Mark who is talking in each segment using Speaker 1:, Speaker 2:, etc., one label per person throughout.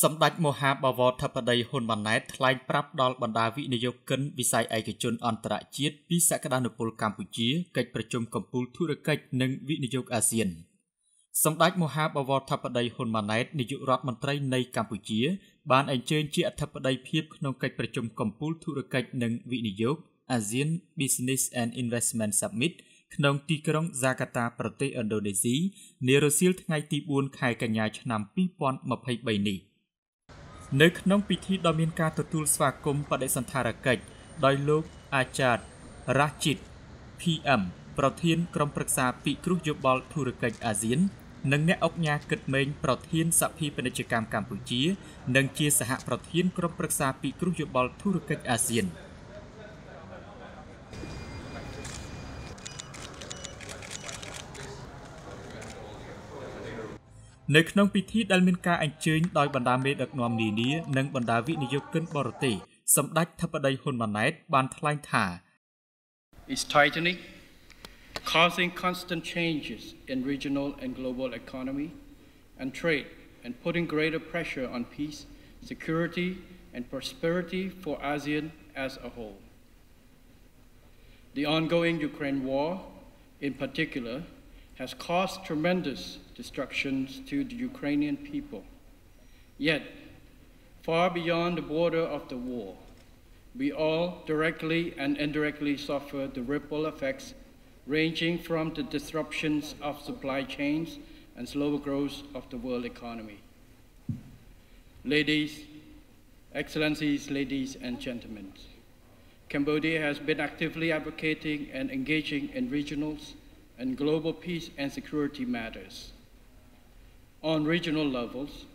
Speaker 1: សម្ដេចមហាបវរធិបតីហ៊ុនម៉ាណែតថ្លែងប្រាប់ដល់បណ្ដាវិនិយោគិនវិស័យឯកជនអន្តរជាតិពីសក្តានុពលកម្ពុជាកិច្ចប្រជុំកំពូលធុរកិច្ចនិងវិនិយោគអាស៊ានសម្ដេចមហាបវរធិបតីហ៊ុនម៉ាណែតនាយករដ្ឋមន្ត្រីនៃកម្ពុជាបានអញ្ជើញជាអធិបតីភាពក្នុងកិច្ចប្រជុំកំពូលធុរកិច្ចនិងវិនិយោគ ASEAN Business and Investment Summit ក្នុងទីក្រុងហ្សាកាតាប្រទេសឥណ្ឌូនេស៊ីនារសៀលថ្ងៃទី4ខែកញ្ញាឆ្នាំ2023នេះនៅក្នុងពិធីដ៏មានការទទួលស្វាគមន៍បដិសណ្ឋារកិច្ចដោយលោកអាចារ្យរ៉ាជីត PM ប្រធានក្រុមប្រឹក្សាពិគ្រោះយោបល់ធុរកិច្ចអាស៊ាននិងអ្នកអង្គការគិតមេងប្រធានសភាពាណិជ្ជកម្មកម្ពុជានិងជាសហប្រធានក្រុមប្រឹក្សាពិគ្រោះយោបល់ធុរកិច្ចអាស៊ាននៅក្នុងពិធីដែលមានការអញ្ជើញដោយបណ្ដាមេដឹកនាំនានានិងបណ្ដាវិនិយោគិនបរទេសសម្ដេចធិបតីហ៊ុនម៉ាណែតបានថ្លែងថា
Speaker 2: is tightening, causing constant changes in regional and global economy and trade and putting greater pressure on peace, security and prosperity for ASEAN as a whole. The ongoing Ukraine war in particular has caused tremendous destructions to the Ukrainian people. Yet, far beyond the border of the war, we all directly and indirectly suffer the ripple effects ranging from the disruptions of supply chains and slower growth of the world economy. Ladies, Excellencies, ladies and gentlemen, Cambodia has been actively advocating and engaging in regional and global peace and security matters. On regional levels,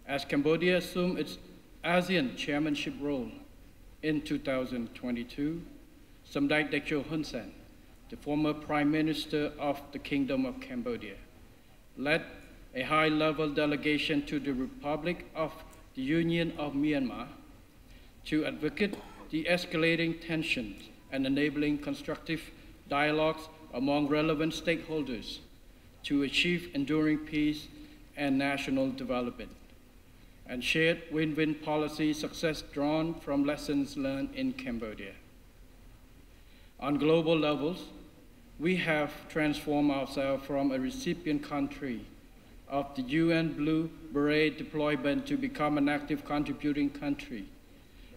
Speaker 2: as Cambodia assumed its ASEAN chairmanship role in 2022, Samdech Techo Hun Sen, the former Prime Minister of the Kingdom of Cambodia, led a high-level delegation to the Republic of the Union of Myanmar to advocate the escalating tensions and enabling constructive dialogues among relevant stakeholders to achieve enduring peace and national development, and shared win-win policy success drawn from lessons learned in Cambodia. On global levels, we have transformed ourselves from a recipient country of the UN Blue Beret deployment to become an active contributing country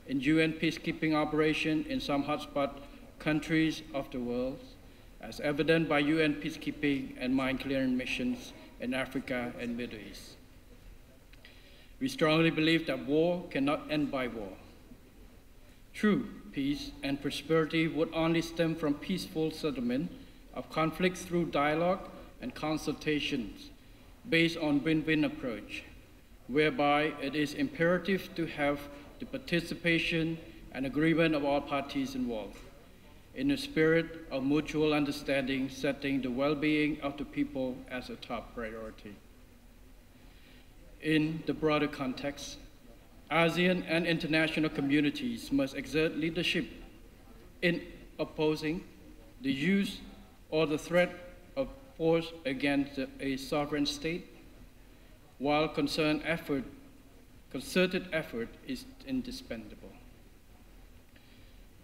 Speaker 2: in UN peacekeeping operation in some hotspot countries of the world, as evident by UN peacekeeping and mine clearing missions in Africa and Middle East. We strongly believe that war cannot end by war. True peace and prosperity would only stem from peaceful settlement of conflicts through dialogue and consultations based on win-win approach, whereby it is imperative to have the participation and agreement of all parties involved, in a spirit of mutual understanding, setting the well-being of the people as a top priority. In the broader context, ASEAN and international communities must exert leadership in opposing the use or the threat of force against a sovereign state, while concerted effort is indispensable.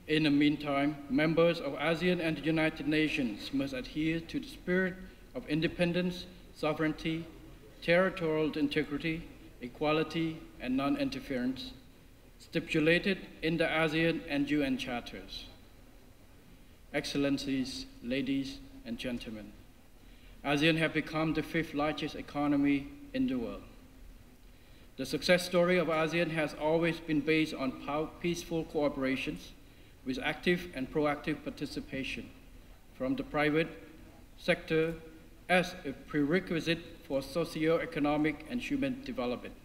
Speaker 2: In the meantime, members of ASEAN and the United Nations must adhere to the spirit of independence, sovereignty, territorial integrity, equality, and non-interference stipulated in the ASEAN and UN charters. Excellencies, ladies and gentlemen, ASEAN has become the fifth largest economy in the world. The success story of ASEAN has always been based on peaceful cooperations with active and proactive participation from the private sector as a prerequisite for socio-economic and human development.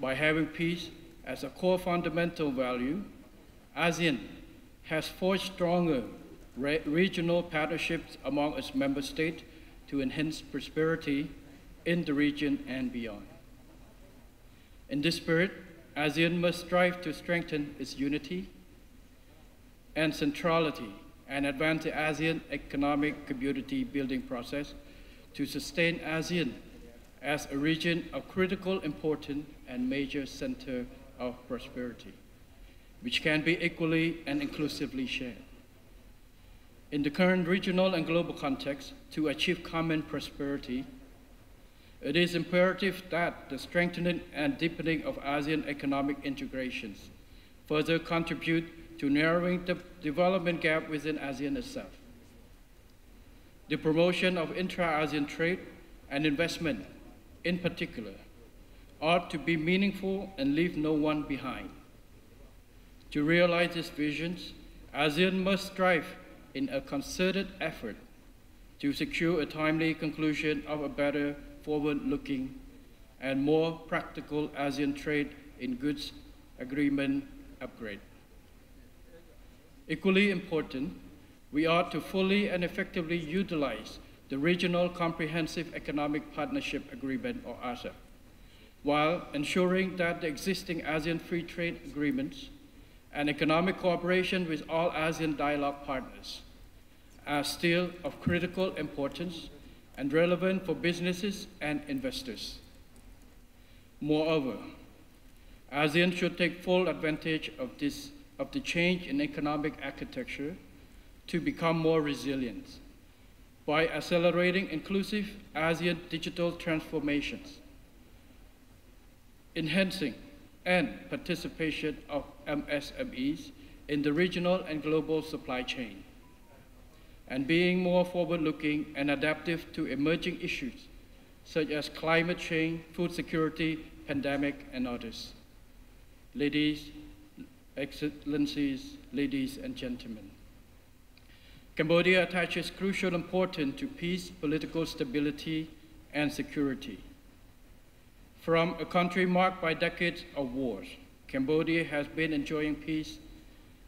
Speaker 2: By having peace as a core fundamental value, ASEAN has forged stronger regional partnerships among its member states to enhance prosperity in the region and beyond. In this spirit, ASEAN must strive to strengthen its unity and centrality and advance the ASEAN economic community building process to sustain ASEAN as a region of critical importance and major center of prosperity, which can be equally and inclusively shared. In the current regional and global context, to achieve common prosperity, it is imperative that the strengthening and deepening of ASEAN economic integrations further contribute to narrowing the development gap within ASEAN itself. The promotion of intra-ASEAN trade and investment, in particular, ought to be meaningful and leave no one behind. To realize these visions, ASEAN must strive in a concerted effort to secure a timely conclusion of a better, forward-looking, and more practical ASEAN trade in goods agreement upgrade. Equally important, we ought to fully and effectively utilize the Regional Comprehensive Economic Partnership Agreement, or RCEP, while ensuring that the existing ASEAN Free Trade Agreements and economic cooperation with all ASEAN dialogue partners are still of critical importance and relevant for businesses and investors. Moreover, ASEAN should take full advantage of the change in economic architecture to become more resilient by accelerating inclusive ASEAN digital transformations, enhancing and participation of MSMEs in the regional and global supply chain, and being more forward-looking and adaptive to emerging issues such as climate change, food security, pandemic, and others. Ladies, Excellencies, ladies and gentlemen, Cambodia attaches crucial importance to peace, political stability, and security. From a country marked by decades of wars, Cambodia has been enjoying peace,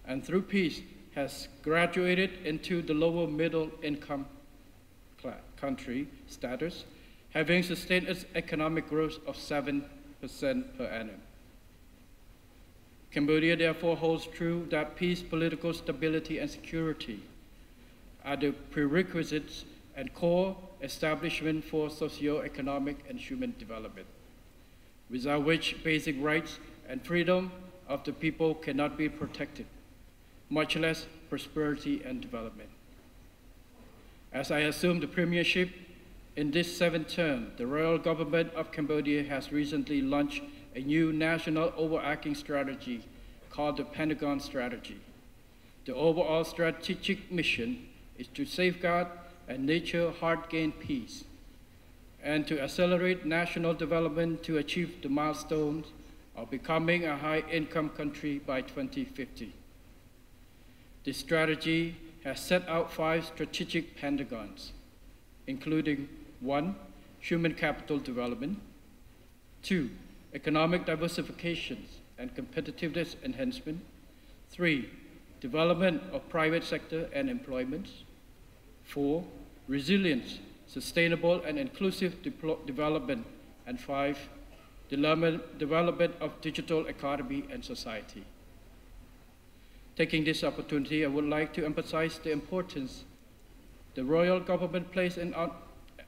Speaker 2: and through peace has graduated into the lower middle income country status, having sustained its economic growth of 7% per annum. Cambodia therefore holds true that peace, political stability, and security are the prerequisites and core establishment for socio-economic and human development, without which basic rights and freedom of the people cannot be protected, much less prosperity and development. As I assume the premiership in this seventh term, the royal government of Cambodia has recently launched a new national overarching strategy called the Pentagon Strategy. The overall strategic mission is to safeguard and nurture hard-gained peace, and to accelerate national development to achieve the milestones of becoming a high-income country by 2050. This strategy has set out 5 strategic pentagons, including 1, human capital development, 2, economic diversification and competitiveness enhancement, 3, development of private sector and employment, 4, resilience, sustainable and inclusive development, and 5, development of digital economy and society. Taking this opportunity, I would like to emphasize the importance the royal government plays an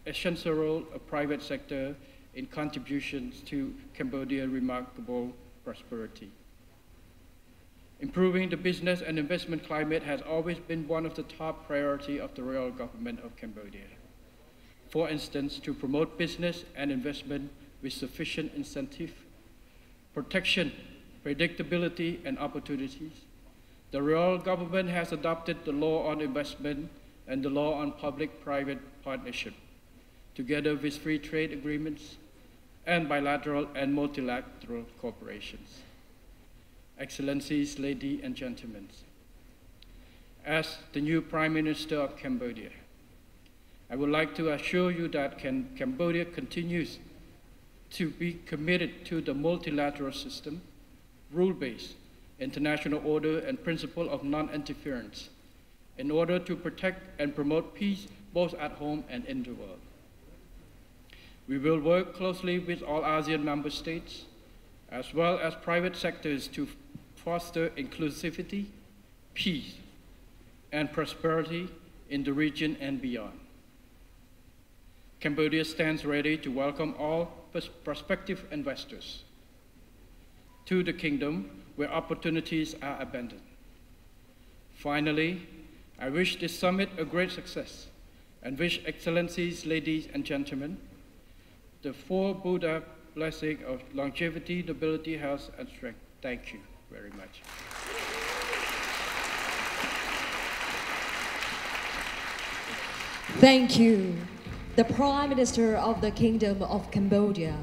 Speaker 2: essential role of private sector in contributions to Cambodia's remarkable prosperity. Improving the business and investment climate has always been one of the top priorities of the royal government of Cambodia. For instance, to promote business and investment with sufficient incentive, protection, predictability, and opportunities, the royal government has adopted the law on investment and the law on public-private partnership, together with free trade agreements and bilateral and multilateral corporations. Excellencies, ladies and gentlemen, as the new Prime Minister of Cambodia, I would like to assure you that Cambodia continues to be committed to the multilateral system, rule-based, international order, and principle of non-interference in order to protect and promote peace both at home and in the world. We will work closely with all ASEAN member states, as well as private sectors, to foster inclusivity, peace, and prosperity in the region and beyond. Cambodia stands ready to welcome all prospective investors to the kingdom where opportunities are abundant. Finally, I wish this summit a great success and wish Excellencies, ladies and gentlemen, the four Buddha blessing of longevity, nobility, health, and strength. Thank you very much.
Speaker 3: Thank you, the Prime Minister of the Kingdom of Cambodia.